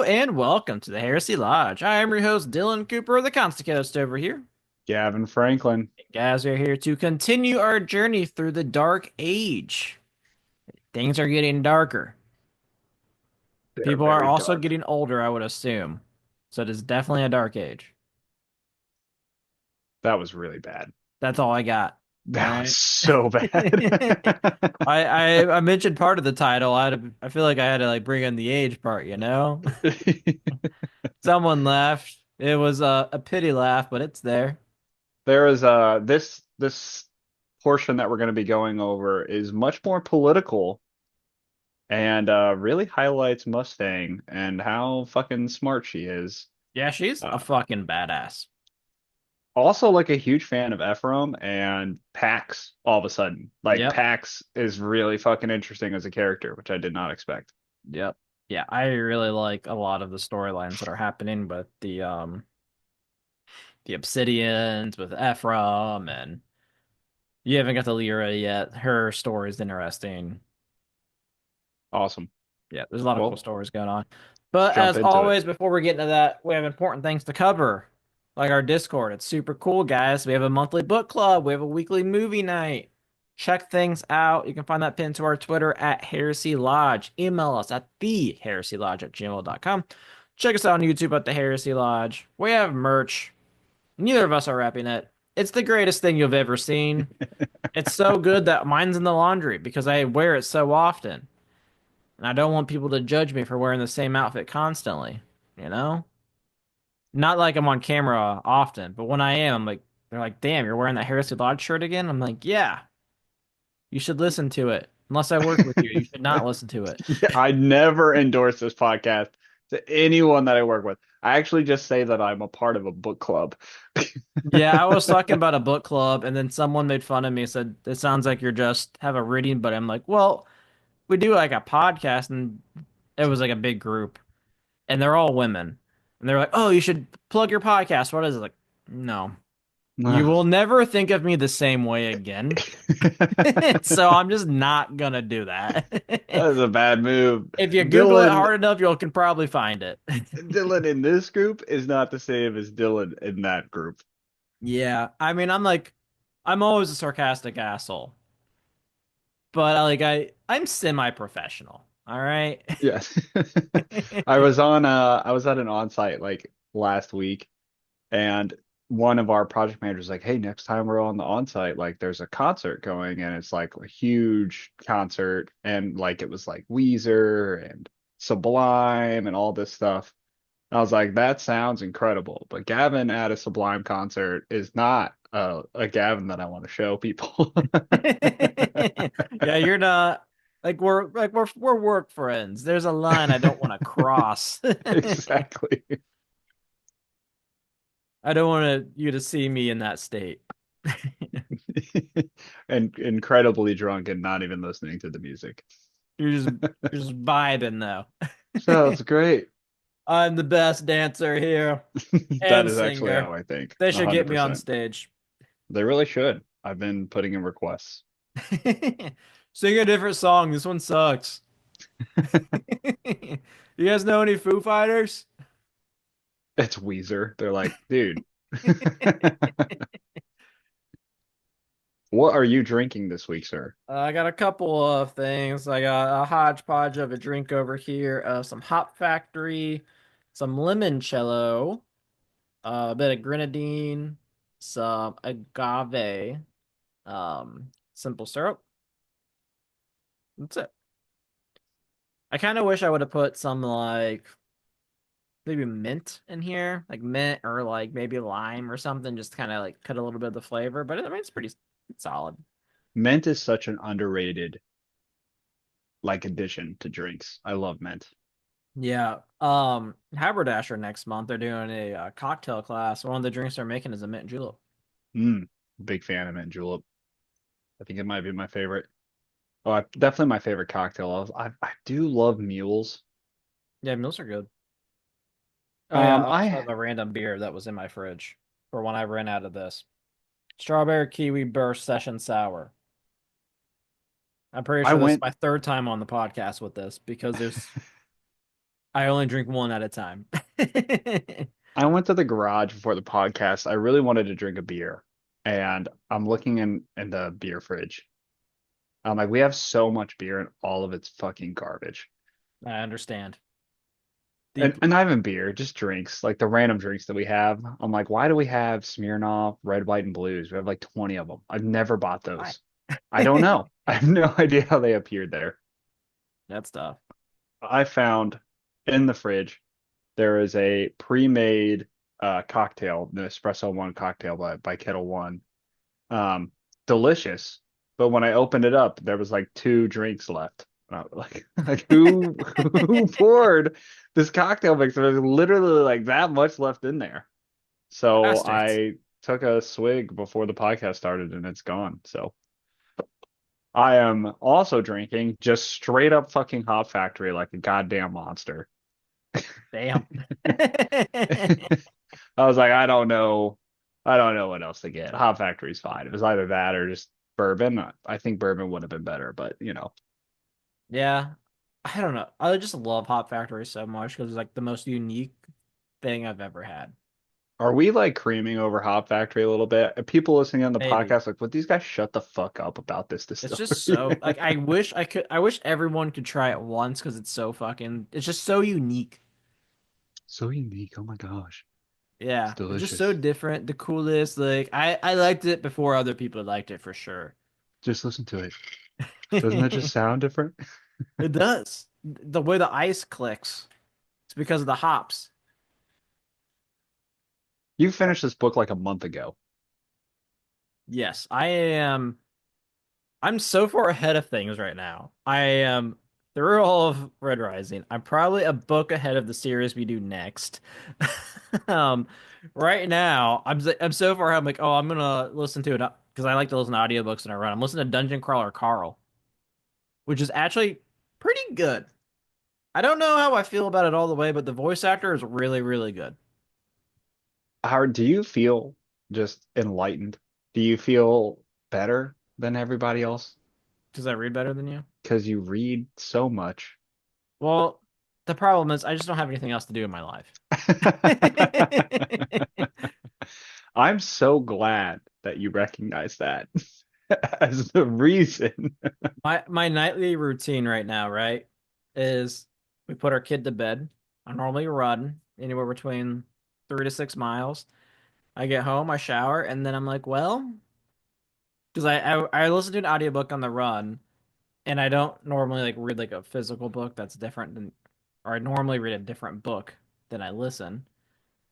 Hello and welcome to the Heresy Lodge. I am your host, Dylan Cooper, the Constant Coast over here. Gavin Franklin. Guys, we're here to continue our journey through the Dark Age. Things are getting darker. They're People are very also dark. getting older, I would assume. So it is definitely a dark age. That was really bad. That's all I got. All That was right. so bad. I mentioned part of the title. I feel like I had to like bring in the age part, you know? Someone laughed. It was a pity laugh, but it's there. There is this portion that we're going to be going over is much more political and really highlights Mustang and how fucking smart she is. Yeah, she's a Uh, fucking badass. Also like a huge fan of Ephraim and Pax all of a sudden. Like Yep. Pax is really fucking interesting as a character, which I did not expect. Yep. Yeah, I really like a lot of the storylines that are happening with the Obsidians, with Ephraim, and you haven't got the Lyra yet. Her story is interesting. Awesome. Yeah, there's a lot of cool Well, stories going on. let's But jump as into it. always, before we get into that, we have important things to cover. Like our Discord. It's super cool, guys. We have a monthly book club. We have a weekly movie night. Check things out. You can find that pinned to our Twitter at Heresy Lodge. Email us at theheresylodge@gmail.com. Check us out on YouTube at the Heresy Lodge. We have merch. Neither of us are wrapping it. It's the greatest thing you've ever seen. It's so good that mine's in the laundry because I wear it so often. And I don't want people to judge me for wearing the same outfit constantly, you know? Not like I'm on camera often, but when I am, I'm like, they're like, damn, you're wearing that Heresy Lodge shirt again? I'm like, yeah, you should listen to it. Unless I work with you, you should not listen to it. Yeah, I never endorse this podcast to anyone that I work with. I actually just say that I'm a part of a book club. Yeah, I was talking about a book club, and then someone made fun of me, said, it sounds like you're just have a reading, but I'm like, well, we do like a podcast, and it was like a big group, and they're all women. And they're like, oh, you should plug your podcast. What is it? Like, no. You will never think of me the same way again. So I'm just not gonna do that. That is a bad move. If you Google it Dylan, hard enough, you can probably find it. Dylan in this group is not the same as Dylan in that group. Yeah, I mean, I'm always a sarcastic asshole, but I'm semi-professional. All right. Yes. I was at an on-site like last week, and one of our project managers was like, hey, next time we're on the on-site, like there's a concert going and it's like a huge concert and like it was like Weezer and Sublime and all this stuff. I was like, that sounds incredible, but Gavin at a Sublime concert is not a Gavin that I want to show people. Yeah, you're not we're work friends. There's a line I don't want to cross. Exactly. I don't want you to see me in that state. And incredibly drunk and not even listening to the music. You're just you're just vibing though. Sounds great. I'm the best dancer here That and is actually singer. how I think. They should get me on 100%. stage. They really should. I've been putting in requests. Sing a different song. This one sucks. You guys know any Foo Fighters? It's Weezer. They're like, dude, what are you drinking this week, sir? I got a couple of things. I got a hodgepodge of a drink over here, some Hop Factory, some limoncello, a bit of grenadine, some agave, simple syrup. That's it. I kind of wish I would have put some like maybe mint in here, like mint or like maybe lime or something, just kind of like cut a little bit of the flavor. But I mean, it's pretty solid. Mint is such an underrated like addition to drinks. I love mint. Yeah. Haberdasher next month, they're doing a cocktail class. One of the drinks they're making is a mint julep. Mm, big fan of mint julep. I think it might be my favorite. Definitely my favorite cocktail. I do love mules. Yeah, meals are good. Oh yeah, I also I have a random beer that was in my fridge for when I ran out of this. Strawberry kiwi burst session sour. I'm pretty I sure this is went my third time on the podcast with this because there's I only drink one at a time. I went to the garage before the podcast. I really wanted to drink a beer, and I'm looking in the beer fridge. I'm like, we have so much beer and all of it's fucking garbage. I understand And deeply. and not even beer, just drinks, like the random drinks that we have. I'm like, why do we have Smirnoff, red, white, and blues? We have like 20 of them. I've never bought Why? those. I don't know. I have no idea how they appeared there. That's tough. I found in the fridge there is a pre-made cocktail, the Espresso One cocktail by Kettle One. Um, Delicious. But when I opened it up, there was like two drinks left. And I was like, like who poured this cocktail mix? There's literally like that much left in there. So Bastards. I took a swig before the podcast started and it's gone. So I am also drinking just straight up fucking Hop Factory like a goddamn monster. Damn. I was like, I don't know. I don't know what else to get. Hop Factory's fine. It was either that or just bourbon. I think bourbon would have been better, but you know. Yeah. I don't know. I just love Hop Factory so much because it's like the most unique thing I've ever had. Are we like creaming over Hop Factory a little bit? Are people listening on the Maybe. podcast like, would these guys shut the fuck up about this It's just distillery? so like I wish everyone could try it once because it's so fucking it's just so unique. So unique. Oh my gosh. It's Yeah. It's just so delicious. different, the coolest. Like I liked it before other people liked it for sure. Just listen to it. Doesn't that just sound different? It does. The way the ice clicks. It's because of the hops. You finished this book like a month ago. Yes, I am. I'm so far ahead of things right now. I am through all of Red Rising. I'm probably a book ahead of the series we do next. Um, right now, I'm so far ahead. I'm like, oh, I'm gonna listen to it because I like to listen to audiobooks when I run. I'm listening to Dungeon Crawler Carl, which is actually pretty good. I don't know how I feel about it all the way, but the voice actor is really, really good. Howard, do you feel just enlightened? Do you feel better than everybody else? Does I read better than you? Because you read so much. Well, the problem is I just don't have anything else to do in my life. I'm so glad that you recognize that as the reason. My nightly routine right now, right, is we put our kid to bed. I normally run anywhere between 3 to 6 miles. I get home, I shower, and then I'm like, well, because I listen to an audiobook on the run, and I don't normally like read like a physical book that's different than, or I normally read a different book than I listen.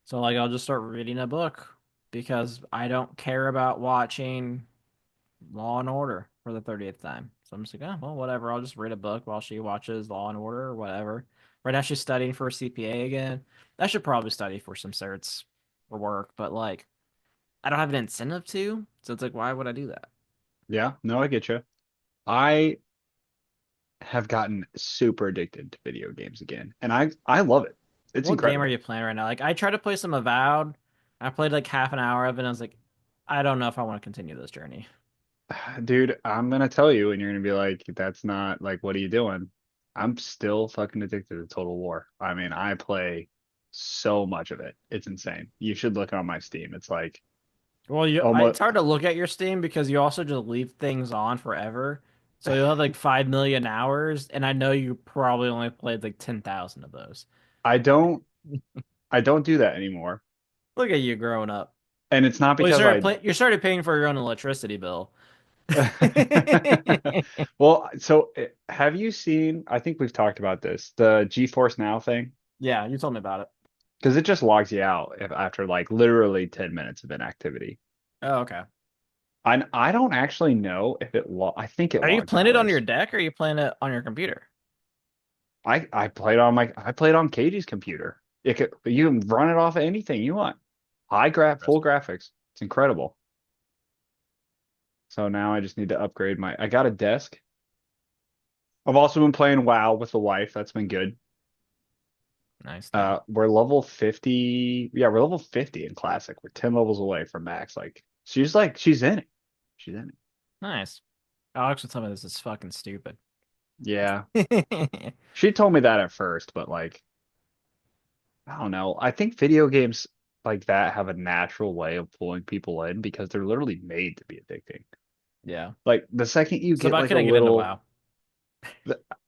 So like I'll just start reading a book because I don't care about watching Law and Order for the 30th time. So I'm just like, oh, well, whatever. I'll just read a book while she watches Law and Order or whatever. Right now she's studying for a CPA again. I should probably study for some certs for work, but like I don't have an incentive to. So it's like, why would I do that? Yeah, no, I get you. I have gotten super addicted to video games again, and I love it. It's What game are incredible. you playing right now? Like I tried to play some Avowed. I played like half an hour of it and I was like, I don't know if I want to continue this journey. Dude, I'm gonna tell you, and you're gonna be like, that's not like, what are you doing? I'm still fucking addicted to Total War. I mean, I play so much of it. It's insane. You should look on my Steam. It's like Well, almost it's hard to look at your Steam because you also just leave things on forever. So you'll have like 5 million hours, and I know you probably only played like 10,000 of those. I don't I don't do that anymore. Look at you growing up. And it's not Well, because I you started paying for your own electricity bill. well, so have you seen, I think we've talked about this, the GeForce Now thing? Yeah, you told me about it. Because it just logs you out if, after like literally 10 minutes of inactivity. Oh, okay. I don't actually know if I think it Are you logs playing out it on your as deck or are you playing it on your computer? I played on Katie's computer. You can run it off of anything you want. Full graphics. It's incredible. So now I just need to upgrade I got a desk. I've also been playing WoW with the wife. That's been good. Nice, nice. We're level 50. Yeah, we're level 50 in classic. We're 10 levels away from max. She's in it. She's in it. Nice. Alex will tell me this is fucking stupid. Yeah. She told me that at first, but like I don't know. I think video games like that have a natural way of pulling people in because they're literally made to be addicting. Yeah. Like the second you So get about like a couldn't get into little, WoW.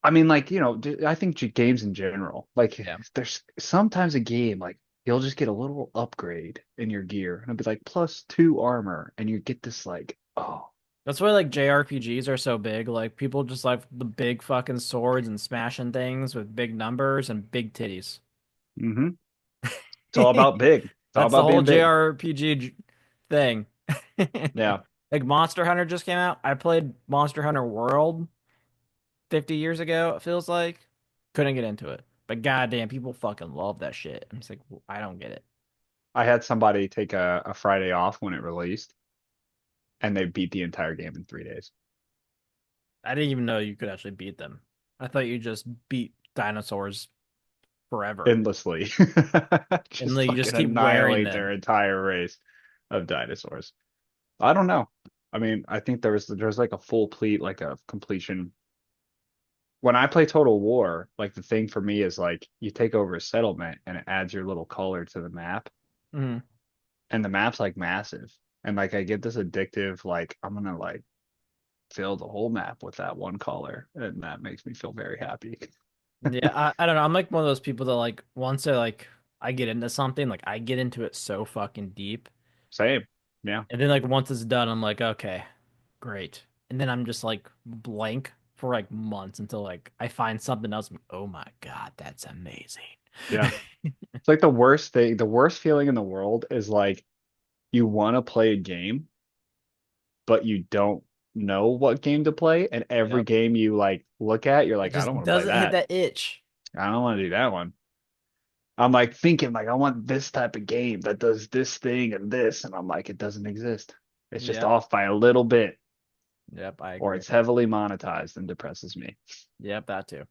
I mean, like, I think games in general, like Yeah. there's sometimes a game like you'll just get a little upgrade in your gear and it'll be like +2 armor and you get this like, oh, That's why like JRPGs are so big. Like people just like the big fucking swords and smashing things with big numbers and big titties. mm-hmm. It's all about big. It's all That's the about whole being big. JRPG thing. Yeah. Like Monster Hunter just came out. I played Monster Hunter World 50 years ago, it feels like. Couldn't get into it. But goddamn, people fucking love that shit. I'm just like, I don't get it. I had somebody take a Friday off when it released and they beat the entire game in 3 days. I didn't even know you could actually beat them. I thought you just beat dinosaurs forever. Endlessly. And Just like you just fucking keep wearing annihilate their them. entire race of dinosaurs. I don't know. I mean, I think there's like a full plete, like a completion. When I play Total War, like the thing for me is like you take over a settlement and it adds your little color to the map, Mhm. and the map's like massive. And like I get this addictive, like I'm gonna like fill the whole map with that one color, and that makes me feel very happy. Yeah, I don't know. I'm like one of those people that like once I get into something, like I get into it so fucking deep. Same. Yeah. And then like once it's done, I'm like, okay, great. And then I'm just like blank for like months until like I find something else. Oh my God, that's amazing. Yeah. It's like the worst thing, the worst feeling in the world is like you want to play a game, but you don't know what game to play. And every Yep. game you like look at, you're It like, I don't just want to play doesn't hit that. that itch. I don't want to do that one. I'm like thinking like I want this type of game that does this thing and this, and I'm like, it doesn't exist. It's just Yep. off by a little bit, Yep, I or agree. it's heavily monetized and depresses me. Yep, that too.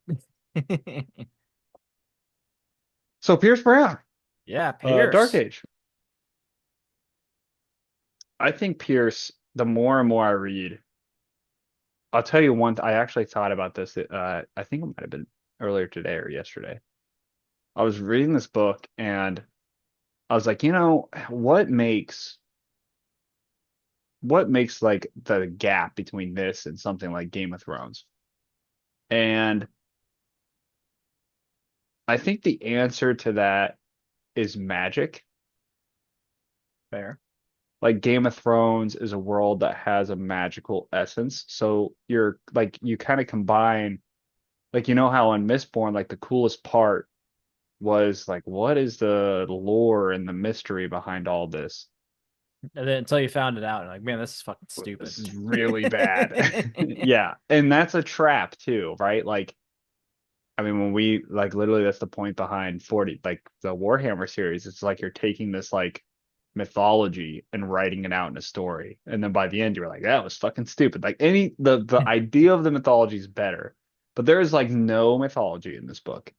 So Pierce Brown, Yeah, Dark Pierce. Age. I think Pierce, the more and more I read, I'll tell you one. I actually thought about this. I think it might have been earlier today or yesterday. I was reading this book and I was like, what makes like the gap between this and something like Game of Thrones? And I think the answer to that is magic. Fair. Like Game of Thrones is a world that has a magical essence. So you're like you kind of combine like how on Mistborn, like the coolest part was like what is the lore and the mystery behind all this? And then until you found it out, and like, man, this is fucking This stupid. is really bad. Yeah. And that's a trap too, right? Like, I mean, when we like literally that's the point behind 40, like the Warhammer series. It's like you're taking this like mythology and writing it out in a story. And then by the end, you're like, that was fucking stupid. Like the idea of the mythology is better, but there is like no mythology in this book.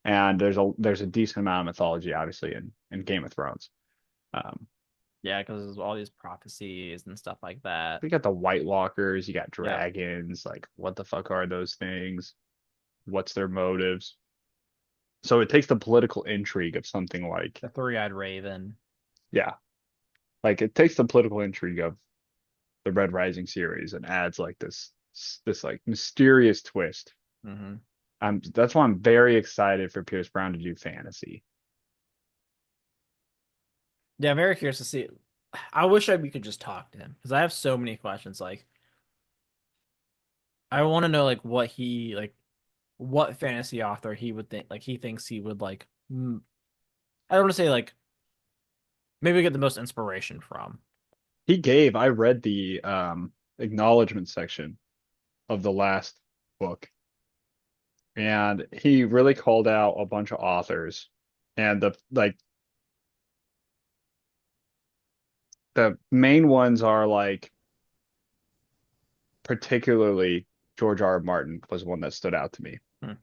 And there's a decent amount of mythology, obviously, in Game of Thrones. Um, Yeah, because there's all these prophecies and stuff like that. you got the White Walkers, you got Yep. dragons. Like, what the fuck are those things? What's their motives? So it takes the political intrigue of something like, The three-eyed raven. yeah, like it takes the political intrigue of the Red Rising series and adds like this like mysterious twist. Hmm. That's why I'm very excited for Pierce Brown to do fantasy. Yeah, I'm very curious to see. I wish we could just talk to him because I have so many questions. Like, I want to know like what fantasy author he would think like he thinks he would like. I don't want to say like maybe get the most inspiration from. I read the acknowledgement section of the last book, and he really called out a bunch of authors, and the main ones are like particularly George R. R. Martin was one that stood out to me. Hmm.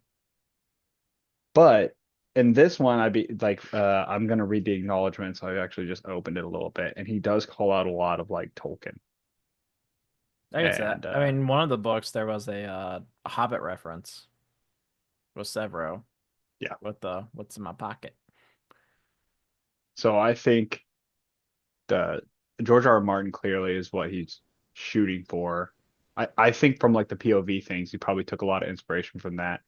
But in this one, I'd be like, I'm gonna read the acknowledgments. So I actually just opened it a little bit, and he does call out a lot of like Tolkien. I guess that. And I mean, one of the books there was a Hobbit reference with Severo yeah, with the what's in my pocket. So I think the George R. R. Martin clearly is what he's shooting for. I think from like the POV things, he probably took a lot of inspiration from that.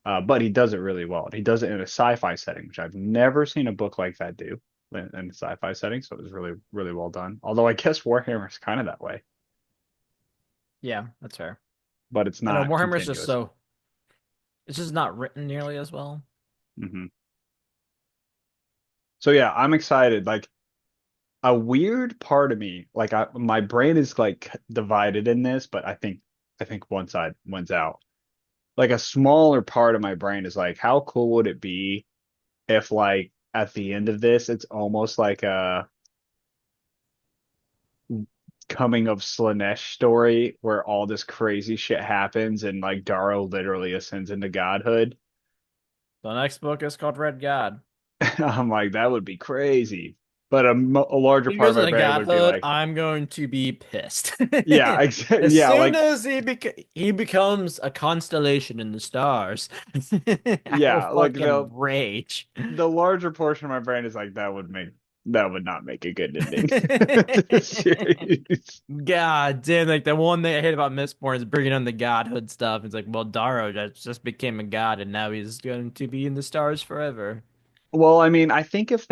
But he does it really well. He does it in a sci-fi setting, which I've never seen a book like that do in a sci-fi setting. So it was really, really well done. Although I guess Warhammer is kind of that way, Yeah, that's fair. but it's I know not Warhammer's just continuous. so it's just not written nearly as well. Hmm. So yeah, I'm excited. Like a weird part of me, like my brain is like divided in this, but I think one side wins out. Like a smaller part of my brain is like, how cool would it be if like at the end of this, it's almost like a coming of Slanesh story where all this crazy shit happens and like Darrow literally ascends into godhood. The next book is called Red God. I'm like, that would be crazy. But a larger He part goes of my into brain would be godhood, like, I'm going to be pissed. yeah, As yeah, soon like, as he becomes a constellation in the stars, I will yeah, like fucking rage. the larger portion of my brain is like, that would not make a good ending to this series. God damn, like the one thing I hate about Mistborn is bringing on the godhood stuff. It's like, well, Daro just became a god and now he's going to be in the stars forever. Well, I mean, I think if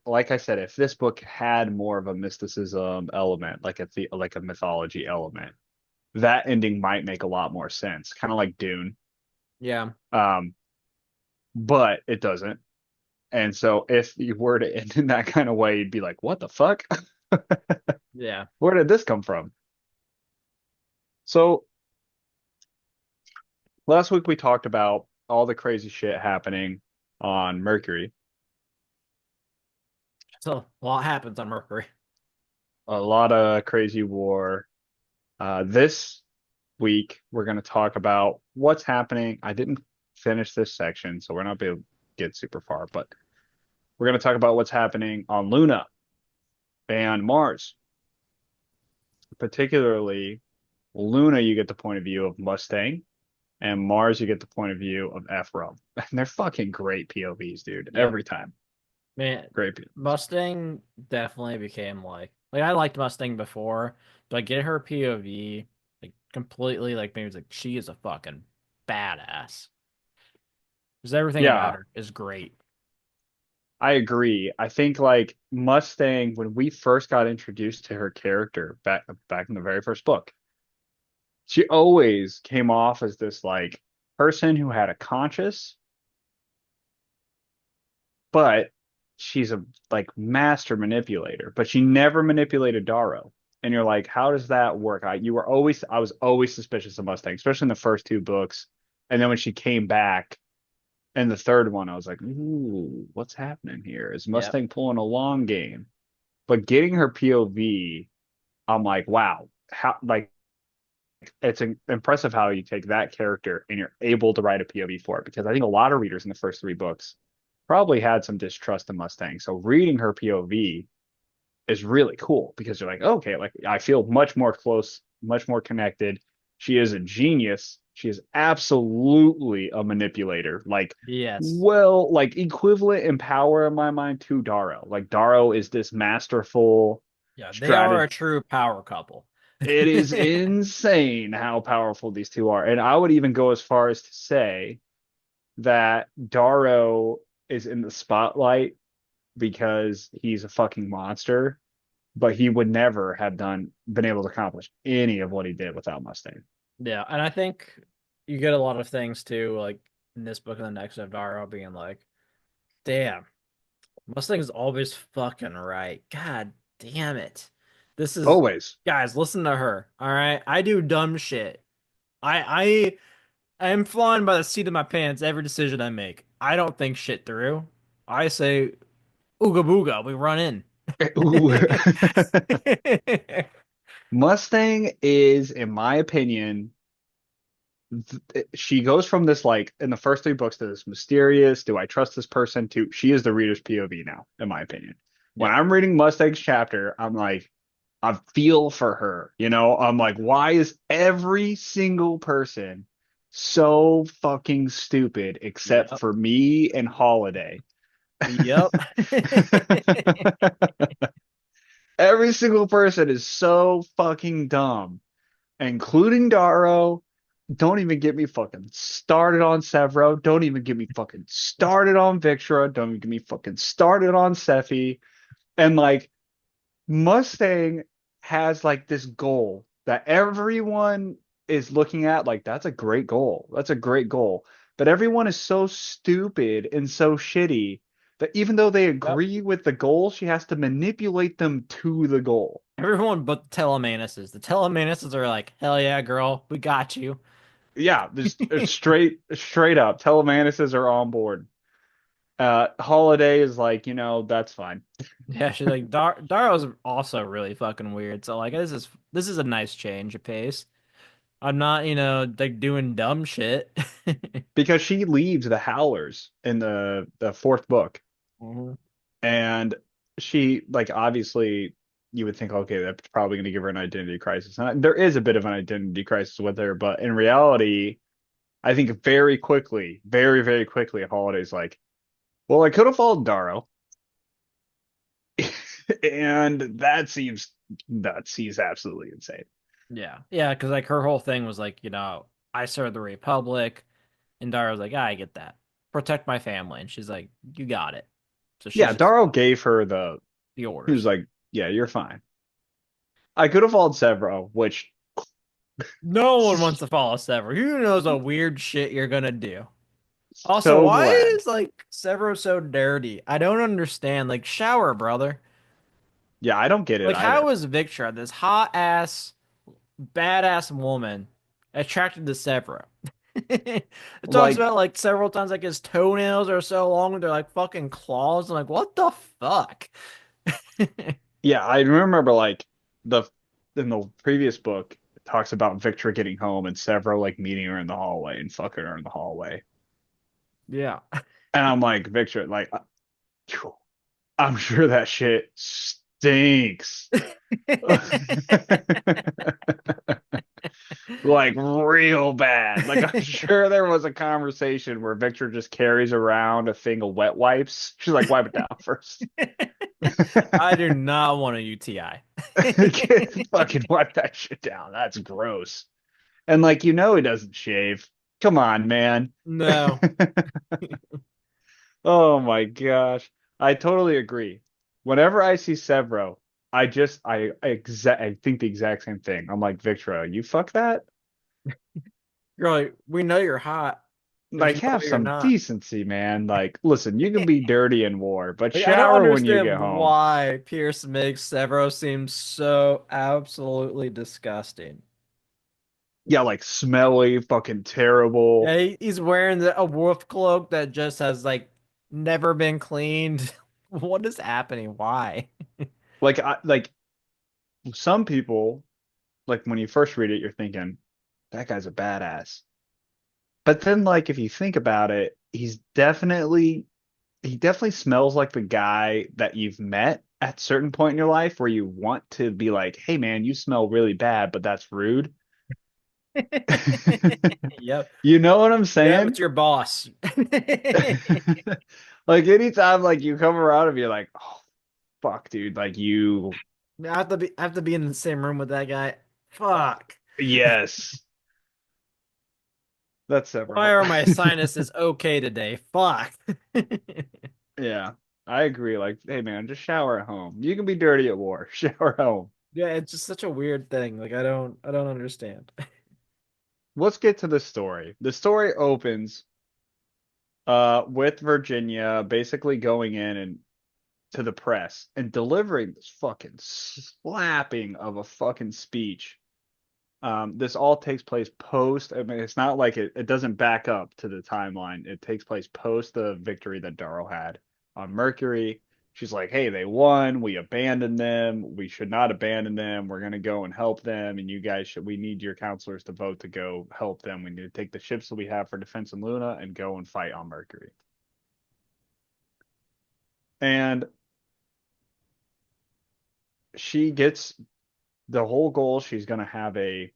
like I said, if this book had more of a mysticism element, like a mythology element, that ending might make a lot more sense, kind of like Dune. Yeah, Um, but it doesn't. And so if you were to end in that kind of way, you'd be like, what the fuck? yeah. Where did this come from? So last week we talked about all the crazy shit happening on Mercury, So a lot happens on Mercury. a lot of crazy war. This week we're going to talk about what's happening. I didn't finish this section, so we're not able to get super far, but we're going to talk about what's happening on Luna and Mars. Particularly, Luna, you get the point of view of Mustang, and Mars, you get the point of view of Ephraim. And they're fucking great POVs, dude. Yep. Every time. Man, Great POVs. Mustang definitely became like I liked Mustang before, but get her POV like completely like maybe it's like she is a fucking badass. Because everything about Yeah, her is great. I agree. I think like Mustang, when we first got introduced to her character back in the very first book, she always came off as this like person who had a conscience, but she's a like master manipulator, but she never manipulated Darrow. And you're like, how does that work? I was always suspicious of Mustang, especially in the first two books. And then when she came back in the third one, I was like, ooh, what's happening here? Is Yep. Mustang pulling a long game? But getting her POV, I'm like, wow, how like it's impressive how you take that character and you're able to write a POV for it because I think a lot of readers in the first three books probably had some distrust in Mustang. So reading her POV is really cool because you're like, okay, like I feel much more close, much more connected. She is a genius. She is absolutely a manipulator. Like, Yes. well, like equivalent in power in my mind to Darrow. Like Darrow is this masterful Yeah, they are strategy. a true power couple. It is insane how powerful these two are. And I would even go as far as to say that Darrow is in the spotlight because he's a fucking monster, but he would never have been able to accomplish any of what he did without Mustang. Yeah, and I think you get a lot of things too, like in this book and the next of Daro being like, damn, Mustang's always fucking right. God damn it. This is Always. guys, listen to her. All right. I do dumb shit. I I am flying by the seat of my pants every decision I make. I don't think shit through. I say ooga booga, we run in. Ooh. Mustang is, in my opinion, she goes from this like in the first three books to this mysterious, do I trust this person to she is the reader's POV now, in my opinion. When Yep. I'm reading Mustang's chapter, I'm like, I feel for her, you know? I'm like, why is every single person so fucking stupid except Yep. for me and Holiday? Yep. Every single person is so fucking dumb, including Daro. Don't even get me fucking started on Severo. Don't even get me fucking started on Victra. Don't even get me fucking started on Sephi. And like Mustang has like this goal that everyone is looking at, like, that's a great goal. That's a great goal. But everyone is so stupid and so shitty that even though they Yep. agree with the goal, she has to manipulate them to the goal. Everyone but the Telemanuses. The Telemanuses are like, hell yeah, girl, we got you. Yeah, just straight up. Telemanises are on board. Holiday is like, that's fine. Yeah, she's like, Darrow's also really fucking weird. So like, this is a nice change of pace. I'm not, like doing dumb shit. Because she leaves the Howlers in the fourth book. Mhm. And she, like, obviously, you would think, okay, that's probably going to give her an identity crisis. And there is a bit of an identity crisis with her, but in reality, I think very quickly, very, very quickly, Holiday's like, well, I could have followed Darrow. And that seems nuts. He's absolutely insane. Yeah, yeah, because like her whole thing was like, I serve the Republic, and Darrow's like, I get that, protect my family, and she's like, you got it. So she's Yeah, just Darrow gave her the he was orders. like, yeah, you're fine. I could have followed Severo, which No one wants to follow Sever. Who knows what weird shit you're gonna do? Also, so why glad. is like Severo so dirty? I don't understand. Like, shower, brother. Yeah, I don't get it Like, how either. is Victra, this hot ass, badass woman, attracted to Severo? It talks Like, about like several times like his toenails are so long they're like fucking claws. I'm like, what the fuck? yeah, I remember like the in the previous book it talks about Victor getting home and Severo like meeting her in the hallway and fucking her in the hallway. Yeah. And I'm like, Victor, like, I'm sure that shit stinks. Like real bad. Like I'm sure there was a conversation where Victor just carries around a thing of wet wipes. She's like, wipe it down first. I do not want a UTI. Fucking wipe that shit down. That's gross. And like he doesn't shave. Come on, man. No. Oh my gosh. I totally agree. Whenever I see Severo, I think the exact same thing. I'm like, Victra, you fuck that? You're like, we know you're hot. There's Like no have way you're some not. decency, man. Like, listen, you can be dirty in war, but Like, I don't shower when you understand get home. why Pierce makes Severo seem so absolutely disgusting. Yeah, like smelly, fucking terrible. Yeah, he's wearing a wolf cloak that just has like never been cleaned. What is happening? Why? Like some people, like when you first read it, you're thinking, that guy's a badass. But then like if you think about it, he definitely smells like the guy that you've met at a certain point in your life where you want to be like, hey man, you smell really bad, but that's rude. Yep. You know what I'm Yep, saying? it's your boss. Like anytime like you come around and you're like, oh fuck, dude, like you I have to be in the same room with that guy. Fuck. yes. That's Why several. are my sinuses okay today? Fuck. Yeah. I agree. Like, hey man, just shower at home. You can be dirty at war. Shower at home. Yeah, it's just such a weird thing. Like I don't understand. Let's get to the story. The story opens with Virginia basically going in and to the press and delivering this fucking slapping of a fucking speech. This all takes place post. I mean, it's not like it doesn't back up to the timeline. It takes place post the victory that Darrow had on Mercury. She's like, hey, they won. We abandoned them. We should not abandon them. We're going to go and help them. And you guys we need your counselors to vote to go help them. We need to take the ships that we have for defense in Luna and go and fight on Mercury. And she gets the whole goal. She's going to have a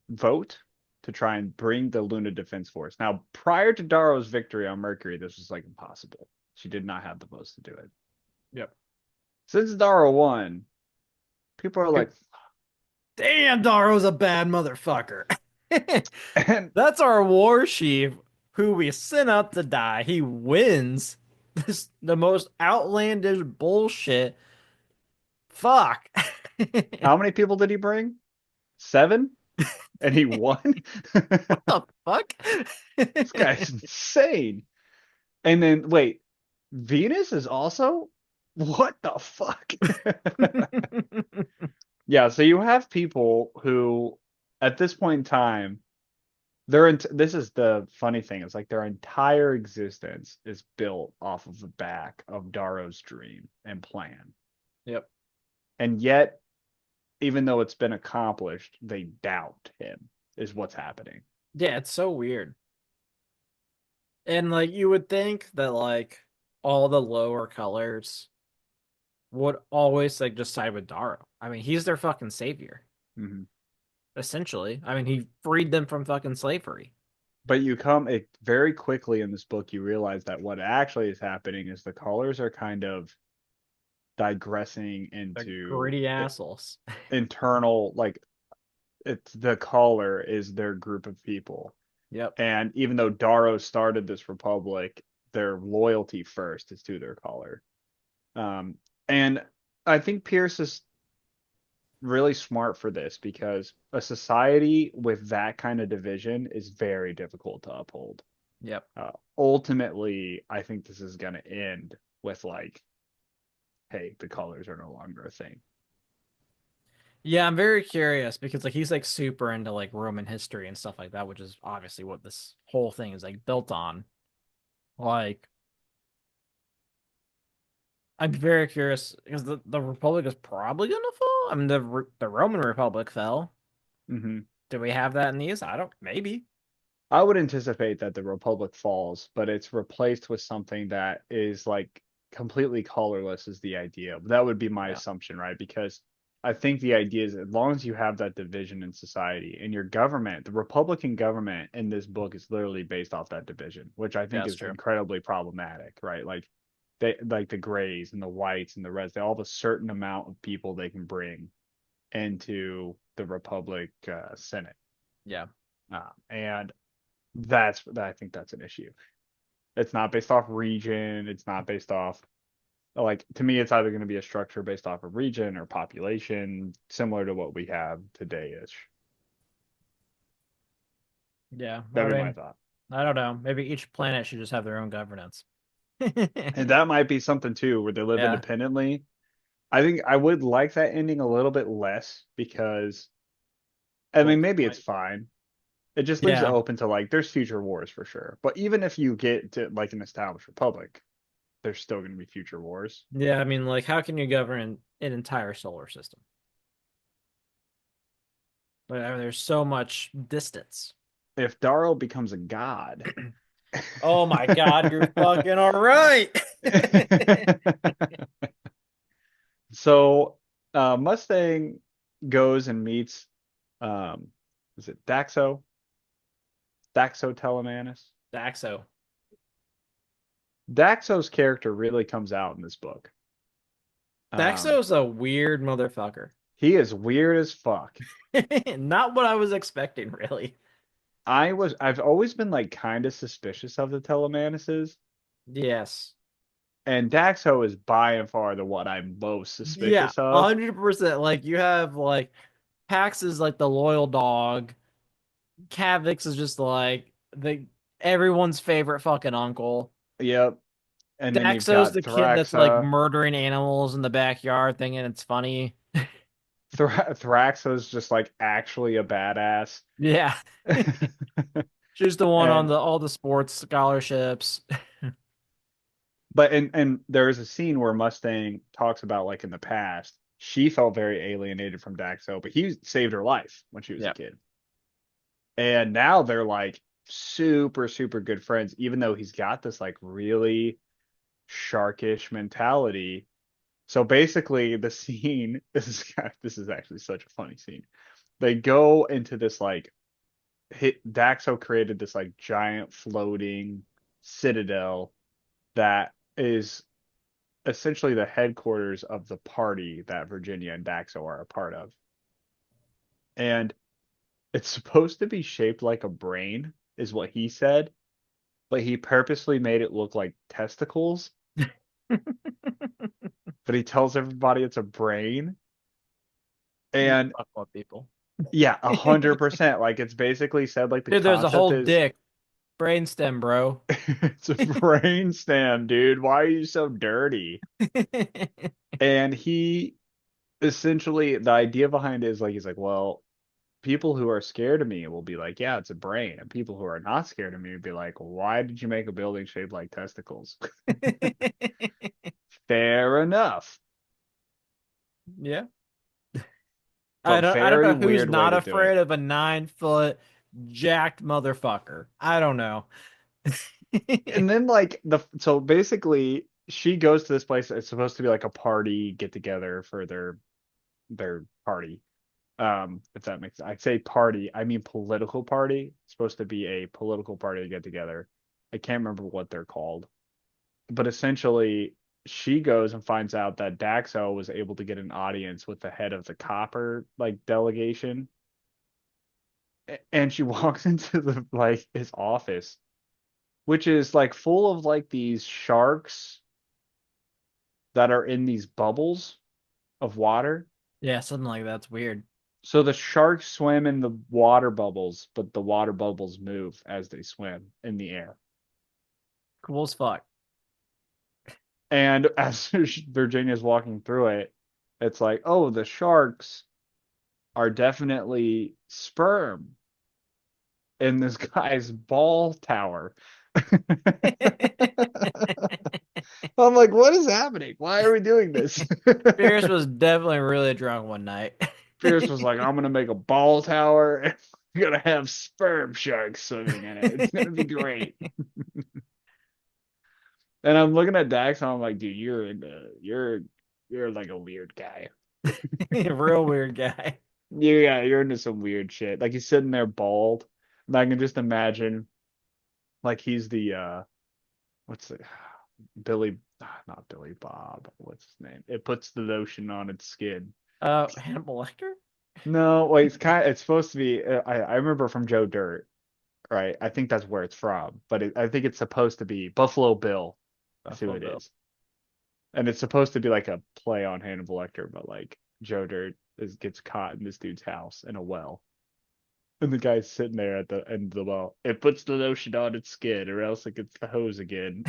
vote to try and bring the Luna Defense Force. Now, prior to Darrow's victory on Mercury, this was like impossible. She did not have the votes to do it. Yep. Since Dara won, people are like, Damn, Daro's a bad motherfucker. and That's our war chief who we sent up to die. He wins the most outlandish bullshit. Fuck. how many people did he bring? 7? And he won? What the fuck? This guy's insane. And then, wait, Venus is also? What the fuck? Yeah, so you have people who, at this point in time, this is the funny thing. It's like their entire existence is built off of the back of Darrow's dream and plan. Yep. And yet, even though it's been accomplished, they doubt him, is what's happening. Yeah, it's so weird. And like you would think that like all the lower colors would always like just side with Daro. I mean, he's their fucking savior, Mhm. essentially. I mean, he freed them from fucking slavery. But very quickly in this book, you realize that what actually is happening is the colors are kind of digressing They're into gritty assholes. internal, like it's the caller is their group of people. Yep. And even though Darrow started this republic, their loyalty first is to their caller. Um, and I think Pierce is really smart for this because a society with that kind of division is very difficult to uphold. Yep. Ultimately, I think this is going to end with like, hey, the colors are no longer a thing. Yeah, I'm very curious because like he's like super into like Roman history and stuff like that, which is obviously what this whole thing is like built on. Like, I'm very curious because the Republic is probably gonna fall. I mean, the Roman Republic fell. Hmm. Do we have that in these? I don't. Maybe. I would anticipate that the Republic falls, but it's replaced with something that is like completely colorless is the idea. That would be my Yeah, assumption, right? Because I think the idea is as long as you have that division in society and your government, the Republican government in this book is literally based off that division, which I think that's is true. incredibly problematic, right? Like they like the grays and the whites and the reds, they all have a certain amount of people they can bring into the Republic Senate. Yeah. And I think that's an issue. It's not based off region. It's not based off like to me, it's either going to be a structure based off of region or population, similar to what we have today-ish. Yeah. I That'd be my mean, thought. I don't know. Maybe each planet should just have their own governance. And that might be something too, where they live Yeah. independently. I think I would like that ending a little bit less because I Well, mean maybe it's point. fine. It just leaves it Yeah. open to like there's future wars for sure. But even if you get to like an established republic, there's still going to be future wars. Yeah. I mean, like, how can you govern an entire solar system? But I mean, there's so much distance. If Darrow becomes a god, Oh my God, you're fucking all right. so Mustang goes and meets um is it Daxo Telemanus? Daxo. Daxo's character really comes out in this book. Um Daxo's a weird motherfucker. he is weird as fuck. Not what I was expecting, really. I've always been like kind of suspicious of the Telemanuses, Yes. and Daxo is by and far the one I'm most Yeah, suspicious of. 100%. Like you have like Pax is like the loyal dog. Cavix is just like the everyone's favorite fucking uncle. Yep. And then you've Daxo's got the kid that's like Thraxa. murdering animals in the backyard thinking it's funny. Thraxa's just like actually a badass. Yeah. She's the one on And the all the sports scholarships. but and there is a scene where Mustang talks about like in the past, she felt very alienated from Daxo, but he saved her life when she was a Yeah. kid. And now they're like super, super good friends, even though he's got this like really sharkish mentality. So basically the scene, this is actually such a funny scene. They go into this like Daxo created this like giant floating citadel that is essentially the headquarters of the party that Virginia and Daxo are a part of. And it's supposed to be shaped like a brain, is what he said, but he purposely made it look like testicles. But he tells everybody it's a brain. You And fuck with people. yeah, 100%. Like it's basically said like the Dude, there's a concept whole is dick brainstem, bro. it's a brain stem, dude. Why are you so dirty? And he essentially the idea behind it is like he's like, well, people who are scared of me will be like, yeah, it's a brain. And people who are not scared of me would be like, why did you make a building shaped like testicles? Fair enough. Yeah. But I don't very know who's weird way not to do it. afraid of a 9 foot jacked motherfucker. I don't know. And then like the so basically she goes to this place. It's supposed to be like a party get together for their party. If that makes I say party, I mean political party. It's supposed to be a political party to get together. I can't remember what they're called. But essentially she goes and finds out that Daxo was able to get an audience with the head of the copper like delegation. And she walks into the like his office, which is like full of like these sharks that are in these bubbles of water. Yeah, something like that's weird. So the sharks swim in the water bubbles, but the water bubbles move as they swim in the air. Cool as fuck. And as Virginia's walking through it, it's like, oh, the sharks are definitely sperm in this guy's ball tower. I'm like, what is happening? Why are we doing this? Pierce was definitely really drunk one night. Pierce was like, I'm gonna make a ball tower and we're gonna have sperm sharks swimming in it. It's gonna be great. And I'm looking at Dax and I'm like, dude, you're like a weird guy. Real weird guy. Yeah, you're into some weird shit. Like he's sitting there bald. And I can just imagine like he's the what's the Billy not Billy Bob. What's his name? It puts the lotion on its skin. Hannibal Lecter? No, wait, it's supposed to be I remember from Joe Dirt, right? I think that's where it's from, but I think it's supposed to be Buffalo Bill. That's who Buffalo it Bill. is. And it's supposed to be like a play on Hannibal Lecter, but like Joe Dirt gets caught in this dude's house in a well. And the guy's sitting there at the end of the well. It puts the lotion on its skin, or else it gets the hose again.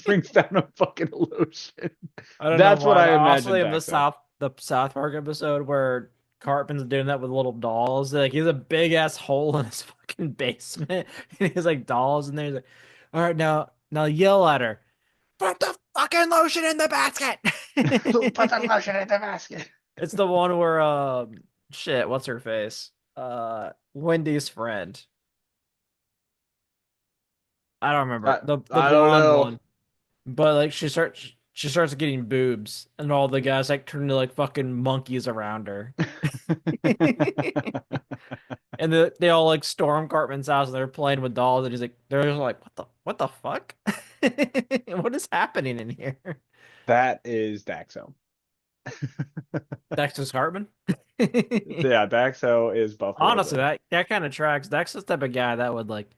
Brings down a fucking lotion. I don't know That's what why, I but also imagined in Daxo. The South Park episode where Cartman's doing that with little dolls. Like he has a big ass hole in his fucking basement, and he's like dolls in there. He's like, "All right, now yell at her. Put the fucking lotion in the basket." Put the lotion in the basket. It's the one where shit, what's her face? Wendy's friend. I don't remember the I don't blonde know. one. But like she starts getting boobs, and all the guys like turn into like fucking monkeys around her. And they all like storm Cartman's house and they're playing with dolls, and he's like they're just like, what the fuck? What is happening in here? That is Daxo. Dexter's Cartman? Yeah, Daxo is Buffalo Honestly, Bill. that kind of tracks. Dexter's the type of guy that would like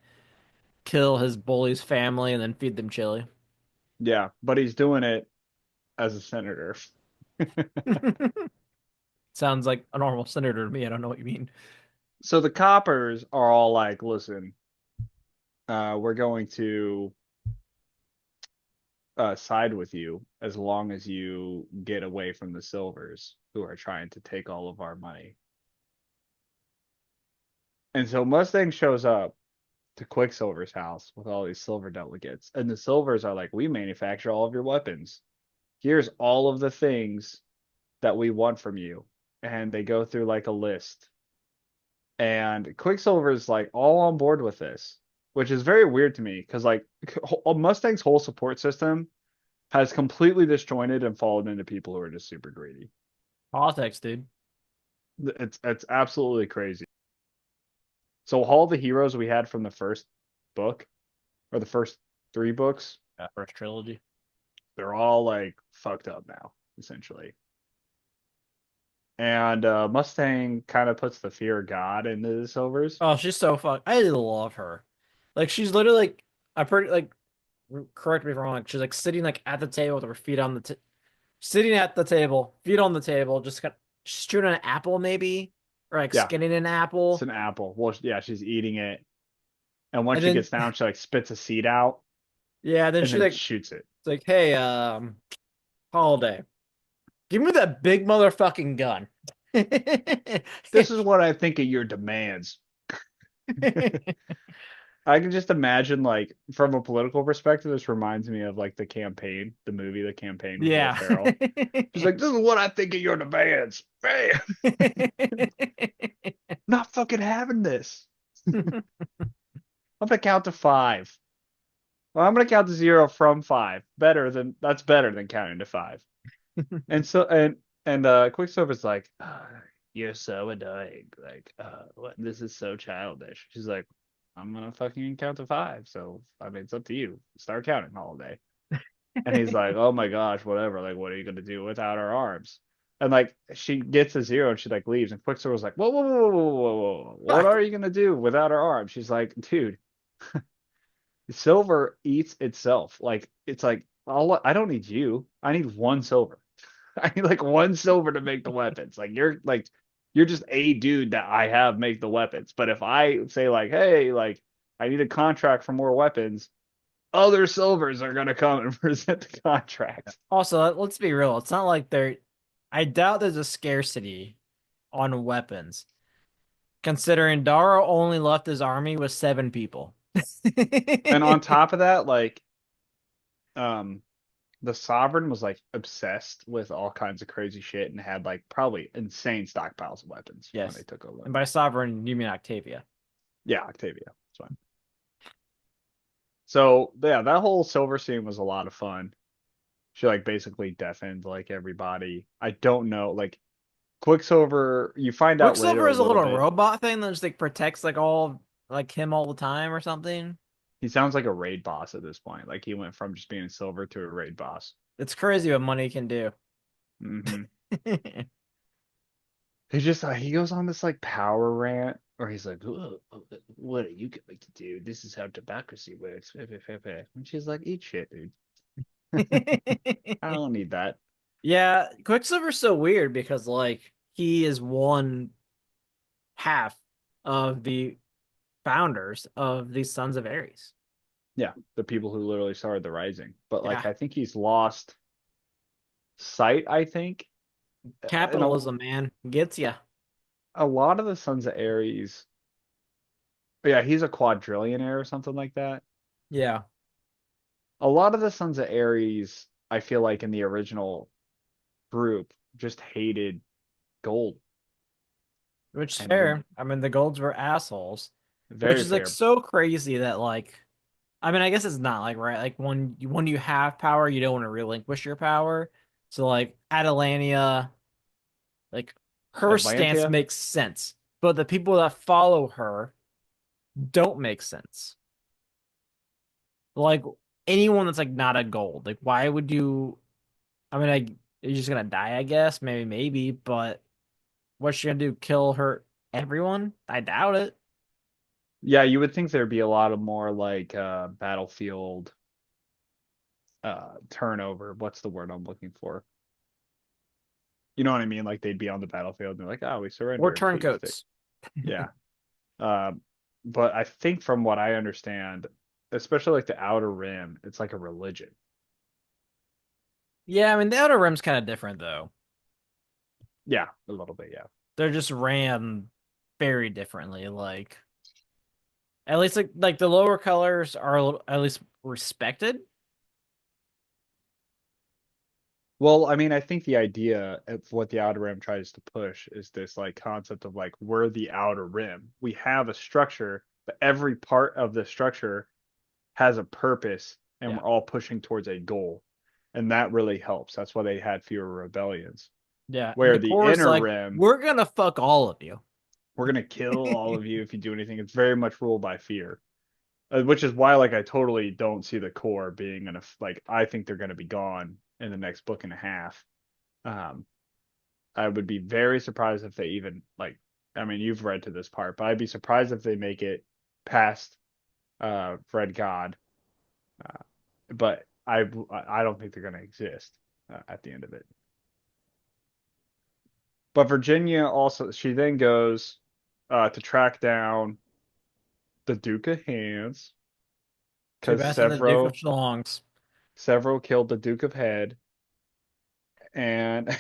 kill his bully's family and then feed them chili. Yeah, but he's doing it as a senator. Sounds like a normal senator to me. I don't know what you mean. So the coppers are all like, listen, we're going to side with you as long as you get away from the Silvers who are trying to take all of our money. And so Mustang shows up to Quicksilver's house with all these silver delegates. And the Silvers are like, we manufacture all of your weapons. Here's all of the things that we want from you. And they go through like a list. And Quicksilver's like all on board with this, which is very weird to me because like Mustang's whole support system has completely disjointed and fallen into people who are just super greedy. Politics, dude. It's absolutely crazy. So all the heroes we had from the first book or the first three books, First trilogy. They're all like fucked up now, essentially. And Mustang kind of puts the fear of God into the Silvers. Oh, she's so fuck. I love her. Like she's literally like I pretty like correct me if I'm wrong. Like, she's like sitting like at the table with her feet on the sitting at the table, feet on the table, just got she's chewing an apple maybe or like Yeah, skinning an it's apple, an apple. Well, yeah, she's eating it, and once and she then gets down, she like spits a seed out yeah, then and she then like shoots it. it's like hey Holiday, give me that big motherfucking gun. This is what I think of your demands. I can just imagine, like, from a political perspective, this reminds me of like the campaign, the movie, The Campaign with Will Yeah. Ferrell. She's like, "This is what I think of your demands, man. Not fucking having this. I'm gonna count to five. Well, I'm gonna count to zero from five. That's better than counting to five." And so and Quicksilver's like, "You're so annoying. Like, what? This is so childish." She's like, "I'm gonna fucking count to five. So I mean, it's up to you. Start counting all day." And he's like, "Oh my gosh, whatever. Like, what are you gonna do without our arms?" And like she gets to zero and she like leaves. And Quicksilver's like, "Whoa, whoa, whoa, whoa, whoa, whoa! What Fuck. are you gonna do without our arms?" She's like, "Dude, silver eats itself. Like, it's like I don't need you. I need one silver." I need like one silver to make the weapons. Like you're just a dude that I have make the weapons. But if I say like, hey, like I need a contract for more weapons, other silvers are gonna come and present the contracts. Also, let's be real. It's not like there. I doubt there's a scarcity on weapons, considering Daro only left his army with 7 people. And on top of that, like um the sovereign was like obsessed with all kinds of crazy shit and had like probably insane stockpiles of weapons when they Yes. took over. And by sovereign, you mean Octavia. Yeah, Octavia. That's fine. So yeah, that whole silver scene was a lot of fun. She like basically deafened like everybody. I don't know, like Quicksilver, you find out later Quicksilver a is a little little bit. robot thing that just like protects like all like him all the time or something. He sounds like a raid boss at this point. Like he went from just being silver to a raid boss. It's crazy what money can do. Hmm. He just he goes on this like power rant, or he's like, what are you going to do? This is how democracy works." And she's like, "Eat shit, dude. I don't need that." Yeah, Quicksilver's so weird because like he is one half of the founders of the Sons of Ares. Yeah, the people who literally started the rising. But like Yeah, I think he's lost sight, I think. And capitalism, man, gets ya. a lot of the Sons of Ares, yeah, he's a quadrillionaire or something like that. Yeah, A lot of the Sons of Ares, I feel like in the original group, just hated gold which is and would fair. I mean, the Golds were assholes, which very is like fair. so crazy that like, I mean, I guess it's not like right. Like when you have power, you don't want to relinquish your power. So like Atalania, like her stance Atlantia, makes sense, but the people that follow her don't make sense. Like anyone that's like not a gold, like why would you? I mean, you're just gonna die, I guess. Maybe, but what's she gonna do? Kill her everyone? I doubt it. yeah, you would think there'd be a lot of more like battlefield turnover. What's the word I'm looking for? You know what I mean? Like they'd be on the battlefield and they're like, "Oh, we Or surrendered. Please take." turncoats. Yeah. Uh, but I think from what I understand, especially like the Outer Rim, it's like a religion. Yeah, I mean the Outer Rim's kind of different though. Yeah, a little bit. Yeah. They're just ran very differently. Like at least like the lower colors are at least respected. Well, I mean, I think the idea of what the Outer Rim tries to push is this like concept of like we're the Outer Rim. We have a structure, but every part of the structure has a purpose, and Yeah. we're all pushing towards a goal. And that really helps. That's why they had fewer rebellions. Yeah. And Where the the core is Inner like, Rim, we're gonna fuck all of you. we're gonna kill all of you if you do anything. It's very much ruled by fear. which is why like I totally don't see the core being like I think they're gonna be gone in the next book and a half. Um, I would be very surprised if they even like. I mean, you've read to this part, but I'd be surprised if they make it past Red God. Uh, but I don't think they're gonna exist at the end of it. But Virginia also she then goes to track down the Duke of Hands because Sebastian the Duke of several Schlongs. several killed the Duke of Head and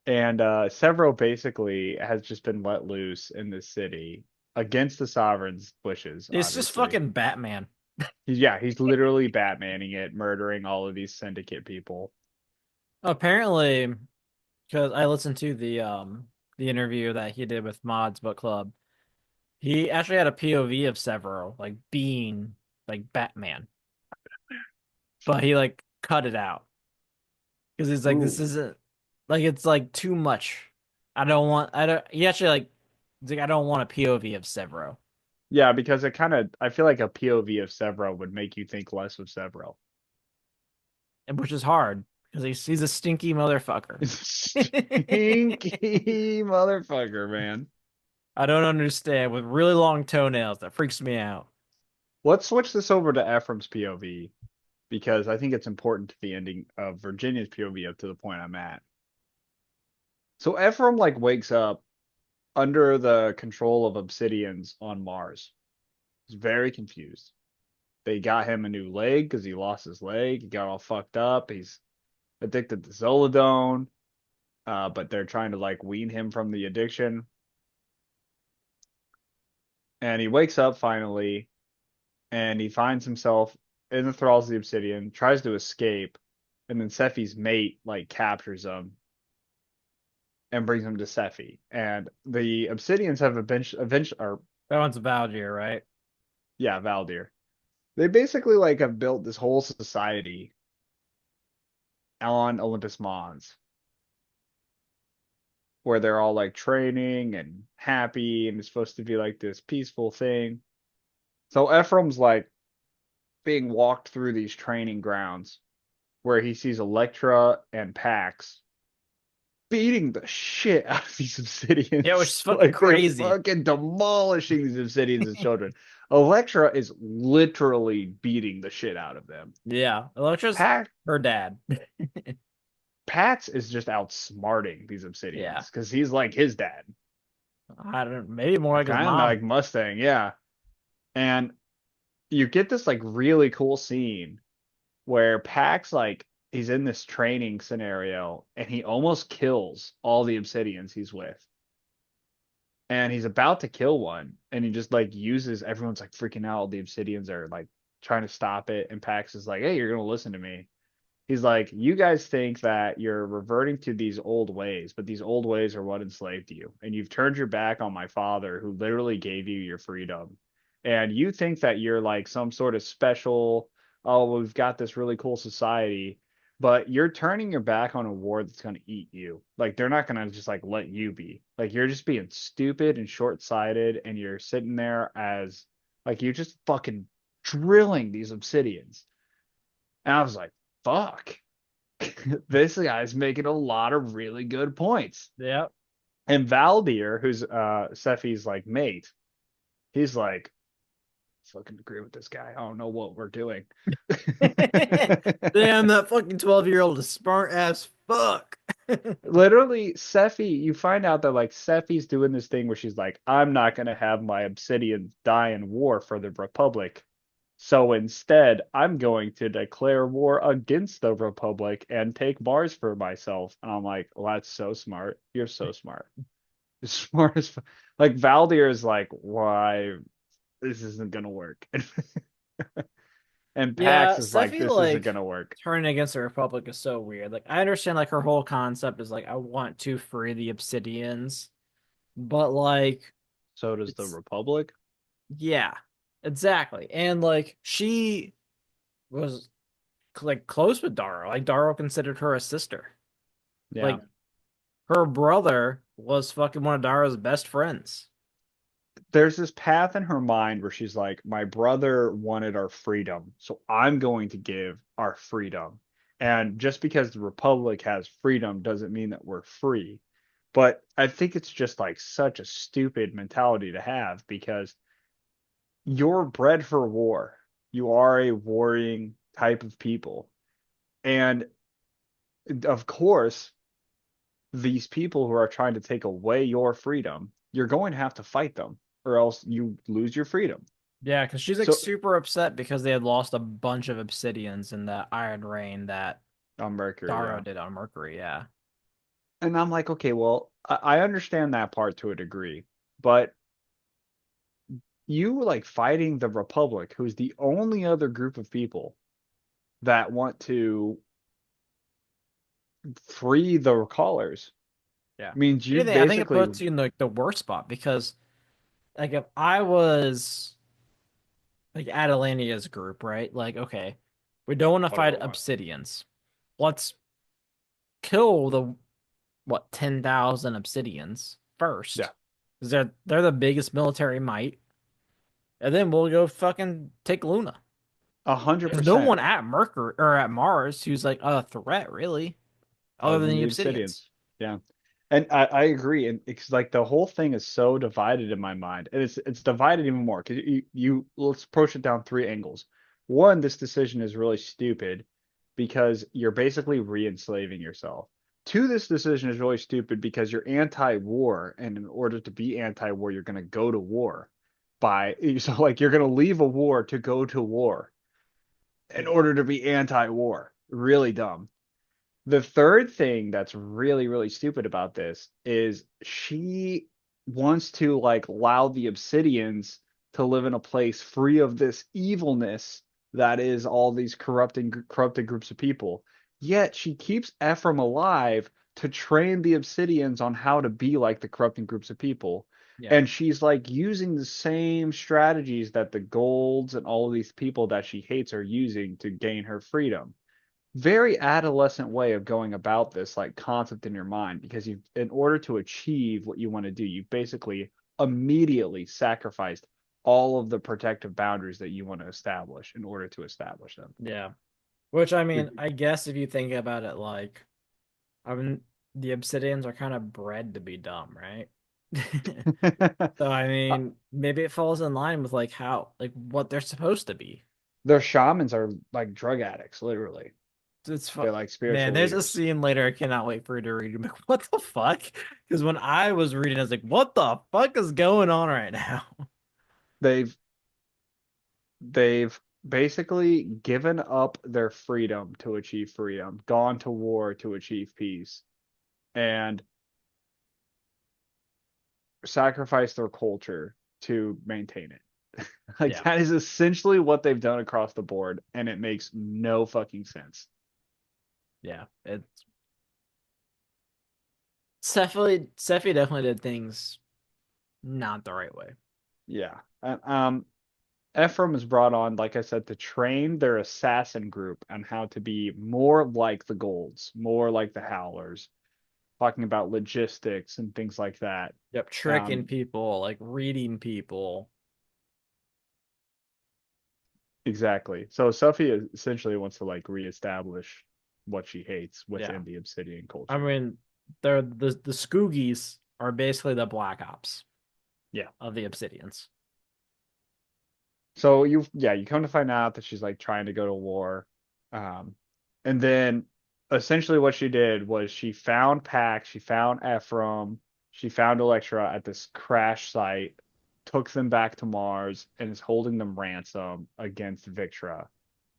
and several basically has just been let loose in this city against the sovereign's wishes, It's just obviously. fucking Batman. He's literally Batmaning it, murdering all of these syndicate people. Apparently, because I listened to the interview that he did with Mod's book club, he actually had a POV of Severo like being like Batman, but he like cut it out because he's like this Ooh. isn't like it's like too much. I don't he actually like he's like I don't want a POV of Severo, Yeah, because it kind of I feel like a POV of Severo would make you think less of Severo. and which is hard because he's a stinky motherfucker. Stinky motherfucker, man. I don't understand with really long toenails. That freaks me out. Let's switch this over to Ephraim's POV because I think it's important to the ending of Virginia's POV up to the point I'm at. So Ephraim like wakes up under the control of Obsidians on Mars. He's very confused. They got him a new leg because he lost his leg. He got all fucked up. He's addicted to Zolodone, but they're trying to like wean him from the addiction. And he wakes up finally, and he finds himself in the thralls of the Obsidian, tries to escape, and then Sephi's mate like captures him and brings him to Sephi. And the Obsidians have eventually, or That one's Valdir, right? yeah, Valdir. They basically like have built this whole society on Olympus Mons where they're all like training and happy and it's supposed to be like this peaceful thing. So Ephraim's like being walked through these training grounds where he sees Electra and Pax beating the shit out of these Yeah, which Obsidians. is fucking Like they're crazy. fucking demolishing these Obsidians as children. Electra is literally beating the shit out of them. Yeah, Electra's Pax her dad. Pax is just outsmarting these Yeah, Obsidians because he's like his dad. I don't maybe more like his Kind of mom. like Mustang, yeah. And you get this like really cool scene where Pax like he's in this training scenario and he almost kills all the Obsidians he's with. And he's about to kill one and he just like uses everyone's like freaking out. The Obsidians are like trying to stop it. And Pax is like, hey, you're gonna listen to me. He's like, you guys think that you're reverting to these old ways, but these old ways are what enslaved you. And you've turned your back on my father, who literally gave you your freedom. And you think that you're like some sort of special, oh, we've got this really cool society, but you're turning your back on a war that's going to eat you. Like, they're not going to just like let you be. Like, you're just being stupid and short sighted, and you're sitting there as like you're just fucking drilling these obsidians. And I was like, fuck, this guy's making a lot of really good points. Yep. And Valdir, who's Sephi's like mate, he's like, fucking agree with this guy. I don't know what we're doing. Damn, that fucking 12-year-old is smart as fuck. Literally, Sephi, you find out that like Sephi's doing this thing where she's like, I'm not gonna have my obsidians die in war for the Republic. So instead, I'm going to declare war against the Republic and take Mars for myself. And I'm like, well, that's so smart. You're so smart. You're smart as like Valdir is like, why this isn't gonna work. And Yeah, Pax is like, Steffi this isn't like gonna work. turning against the Republic is so weird. Like I understand like her whole concept is like I want to free the Obsidians, but like So does the it's Republic. yeah, exactly. And like she was like close with Daro. Like Daro considered her a sister. Yeah. Like her brother was fucking one of Daro's best friends. there's this path in her mind where she's like, my brother wanted our freedom, so I'm going to give our freedom. And just because the Republic has freedom doesn't mean that we're free. But I think it's just like such a stupid mentality to have because you're bred for war. You are a warring type of people. And of course, these people who are trying to take away your freedom, you're going to have to fight them or else you lose your freedom. Yeah, because she's like So super upset because they had lost a bunch of obsidians in the Iron Rain that on Mercury, Darrow yeah. did on Mercury. Yeah. And I'm like, okay, well, I understand that part to a degree, but you like fighting the Republic, who's the only other group of people that want to free the Recallers, Yeah. means If you anything, I think it basically puts you in the worst spot because like if I was like Adelania's group, right? Like, okay, we don't want to what do I fight want? obsidians. Let's kill the what 10,000 obsidians Yeah, first. Because they're the biggest military might. And then we'll go fucking take Luna. a hundred There's no percent. one at Mercury or at Mars who's like a threat, really, other Other than than the the Obsidians. Obsidians. Yeah. And I agree. And it's like the whole thing is so divided in my mind. And it's divided even more because you let's approach it down three angles. One, this decision is really stupid because you're basically re-enslaving yourself. Two, this decision is really stupid because you're anti-war, and in order to be anti-war, you're gonna go to war by so like you're gonna leave a war to go to war in order to be anti-war. Really dumb. The third thing that's really, really stupid about this is she wants to like allow the Obsidians to live in a place free of this evilness that is all these corrupted groups of people. Yet she keeps Ephraim alive to train the Obsidians on how to be like the corrupting groups of people. Yeah. And she's like using the same strategies that the Golds and all of these people that she hates are using to gain her freedom. Very adolescent way of going about this like concept in your mind because you in order to achieve what you want to do you basically immediately sacrificed all of the protective boundaries that you want to establish in order to establish them. Yeah. Which I You're mean, I guess if you think about it like I mean the Obsidians are kind of bred to be dumb, right? So I mean, maybe it falls in line with like how like what they're supposed to be. their shamans are like drug addicts literally. It's fu They're like Man, spiritual there's a leaders. scene later I cannot wait for you to read. I'm like, what the fuck? Because when I was reading, I was like, what the fuck is going on right now? They've basically given up their freedom to achieve freedom, gone to war to achieve peace, and sacrifice their culture to maintain it. Like Yeah, that is essentially what they've done across the board, and it makes no fucking sense. yeah. Sephi definitely did things not the right way. Yeah. Ephraim is brought on, like I said, to train their assassin group on how to be more like the Golds, more like the Howlers, talking about logistics and things like that. Yep, tricking Um, people, like reading people. exactly. So Sophie essentially wants to like reestablish what she hates Yeah. within the Obsidian I culture. mean, they're the Scoogies are basically the Black Ops Yeah. of the Obsidians. So you come to find out that she's like trying to go to war. Um, and then essentially what she did was she found Pax, she found Ephraim, she found Electra at this crash site, took them back to Mars, and is holding them ransom against Victra.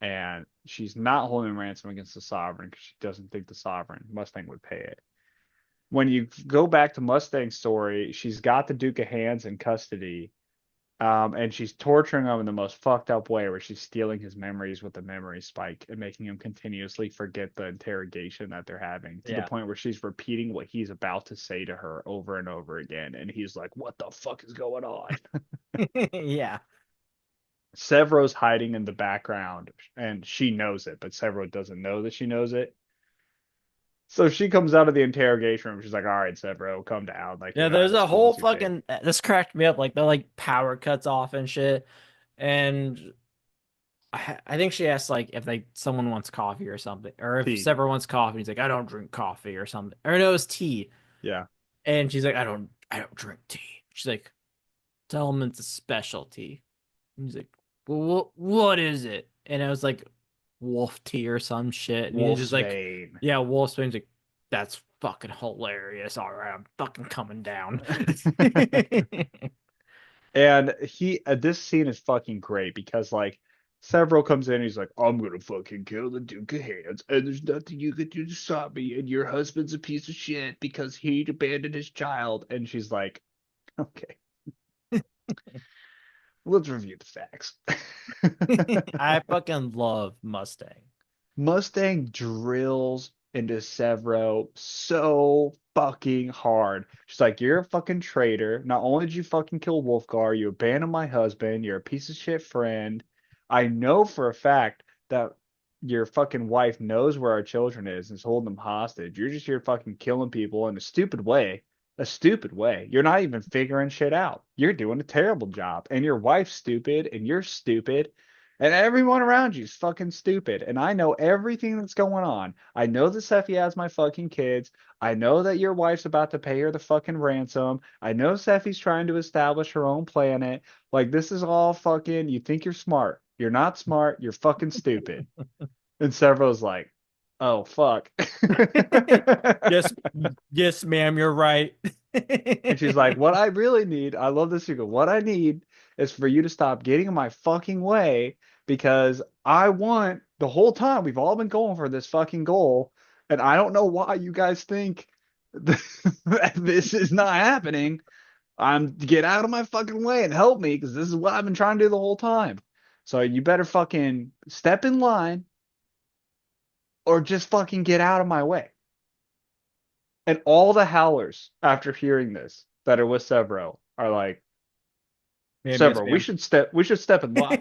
And she's not holding ransom against the Sovereign because she doesn't think the Sovereign, Mustang, would pay it. When you go back to Mustang's story, she's got the Duke of Hands in custody, and she's torturing him in the most fucked up way, where she's stealing his memories with the memory spike and making him continuously forget the interrogation that they're having to the Yeah. point where she's repeating what he's about to say to her over and over again. And he's like, what the fuck is going on? Yeah. Severo's hiding in the background and she knows it, but Severo doesn't know that she knows it. So she comes out of the interrogation room. She's like, "All right, Severo, come down. Like Yeah, you're not there's as a cool whole as you think." fucking this cracked me up. Like the like power cuts off and shit. And I think she asked like if like someone wants coffee or something, or if Tea. Sever wants coffee. He's like, I don't drink coffee or something, or no, it's tea. Yeah. And she's like, I don't drink tea. She's like, tell him it's a specialty. And he's like, well, what is it? And I was like, wolf tea or some shit. And he's just like, Wolfsbane. yeah, wolf tea. He's like, that's fucking hilarious. All right, I'm fucking coming down. And this scene is fucking great because like Severo comes in, he's like, "I'm gonna fucking kill the Duke of Hands, and there's nothing you can do to stop me. And your husband's a piece of shit because he abandoned his child." And she's like, "Okay, let's review the facts." I fucking love Mustang. Mustang drills into Severo so fucking hard. She's like, "You're a fucking traitor. Not only did you fucking kill Wolfgar, you abandoned my husband. You're a piece of shit friend. I know for a fact that your fucking wife knows where our children is and is holding them hostage. You're just here fucking killing people in a stupid way. A stupid way. You're not even figuring shit out. You're doing a terrible job. And your wife's stupid, and you're stupid, and everyone around you is fucking stupid. And I know everything that's going on. I know that Seffi has my fucking kids. I know that your wife's about to pay her the fucking ransom. I know Seffi's trying to establish her own planet. Like, this is all fucking, you think you're smart. You're not smart. You're fucking stupid." And Servo's like, "Oh, fuck." Yes, yes, ma'am, you're right. And she's like, "What I really need," I love this sequel. "What I need is for you to stop getting in my fucking way because I want the whole time we've all been going for this fucking goal, and I don't know why you guys think that this is not happening. Get out of my fucking way and help me because this is what I've been trying to do the whole time. So you better fucking step in line or just fucking get out of my way." And all the howlers, after hearing this, that are with Severo, are like, Ma'am, yes, "Severo, ma'am. we should step in line."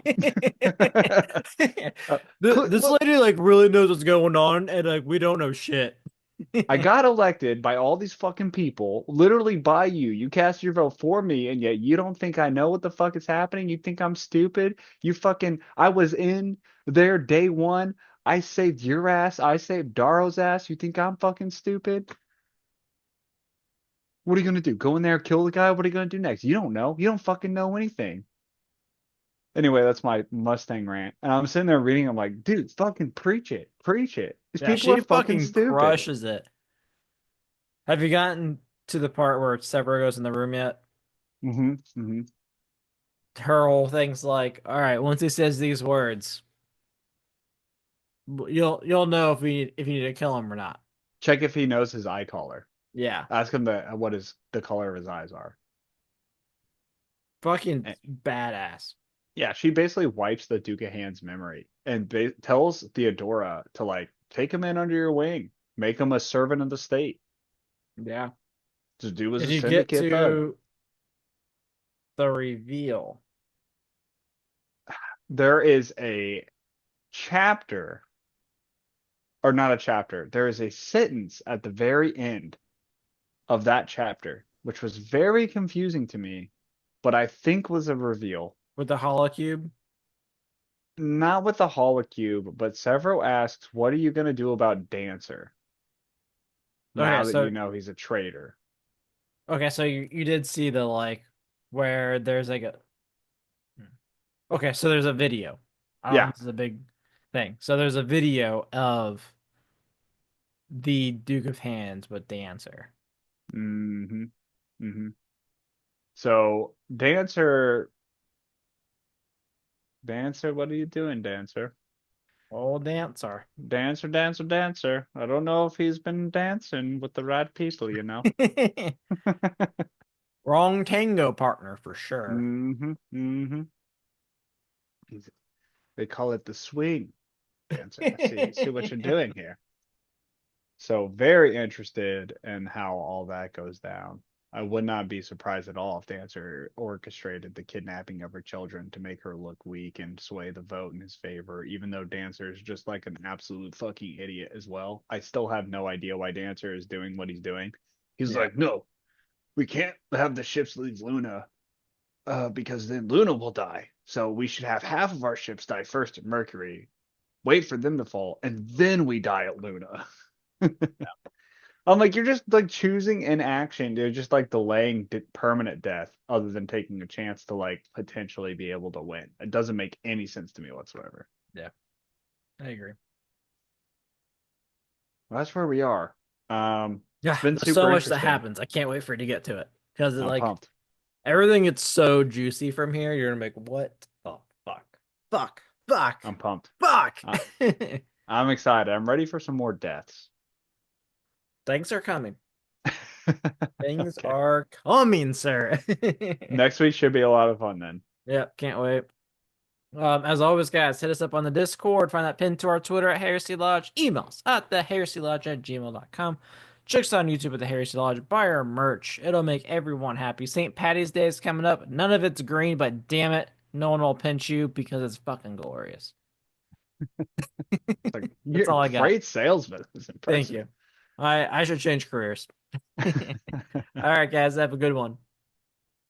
Uh, This Look, lady like really knows what's going on, and like we don't know shit. I got elected by all these fucking people, literally by you. You cast your vote for me, and yet you don't think I know what the fuck is happening? You think I'm stupid? I was in there day one. I saved your ass. I saved Daro's ass. You think I'm fucking stupid? What are you gonna do? Go in there, kill the guy? What are you gonna do next? You don't know. You don't fucking know anything. Anyway, that's my Mustang rant. And I'm sitting there reading, I'm like, dude, fucking preach it. Preach it. These Yeah, people are she fucking fucking stupid. crushes it. Have you gotten to the part where Severo goes in the room yet? Hmm. Hmm. Her whole thing's like, all right, once he says these words, you'll know if you need to kill him or not. Check if he knows his eye color. Yeah, Ask him what is the color of his eyes are. fucking And, badass. yeah, she basically wipes the Duke of Hand's memory and tells Theodora to like take him in under your wing, make him a servant of the state, Yeah. just do as Did a you get syndicate thug. to the reveal? There is a chapter, or not a chapter, there is a sentence at the very end of that chapter, which was very confusing to me, but I think was a reveal. With the holocube? Not with the Holocube, but Severo asks, "What are you going to do about Dancer Okay, now that you know he's a traitor?" so you did see the like where there's like a okay, so there's a video. I don't know Yeah. if this is a big thing. So there's a video of the Duke of Hands with Dancer. Hmm. Hmm. So Dancer, what are you doing, Dancer? Oh, Dancer. Dancer, Dancer, Dancer. I don't know if he's been dancing with the right people, you know. Wrong tango partner for sure. Hmm. Hmm. They call it the swing, Dancer. I see what you're doing here. So very interested in how all that goes down. I would not be surprised at all if Dancer orchestrated the kidnapping of her children to make her look weak and sway the vote in his favor, even though Dancer is just like an absolute fucking idiot as well. I still have no idea why Dancer is doing what he's doing. He's Yeah. like, no, we can't have the ships leave Luna, because then Luna will die. So we should have half of our ships die first at Mercury, wait for them to fall, and then we die at Luna. I'm like, you're just like choosing inaction. You're just like delaying permanent death other than taking a chance to like potentially be able to win. It doesn't make any sense to me whatsoever. Yeah, I agree. Well, that's where we are. It's Yeah, been there's so super much that interesting. happens. I can't wait for it to get to it because I'm like pumped. everything gets so juicy from here. You're gonna make what? Oh fuck, fuck, fuck, I'm pumped. fuck. Uh, I'm excited. I'm ready for some more deaths. Things are coming. Things Okay. are coming, sir. Next week should be a lot of fun then. Yeah, can't wait. As always, guys, hit us up on the Discord. Find that pinned to our Twitter at Heresy Lodge. Emails at theheresiolodge@gmail.com. Check us out on YouTube at the Heresy Lodge. Buy our merch. It'll make everyone happy. St. Patty's Day is coming up. None of it's green, but damn it, no one will pinch you because it's fucking glorious. It's like That's you're a all I got. great salesman. It's Thank impressive. you. I should change careers. All right, guys, have a good one.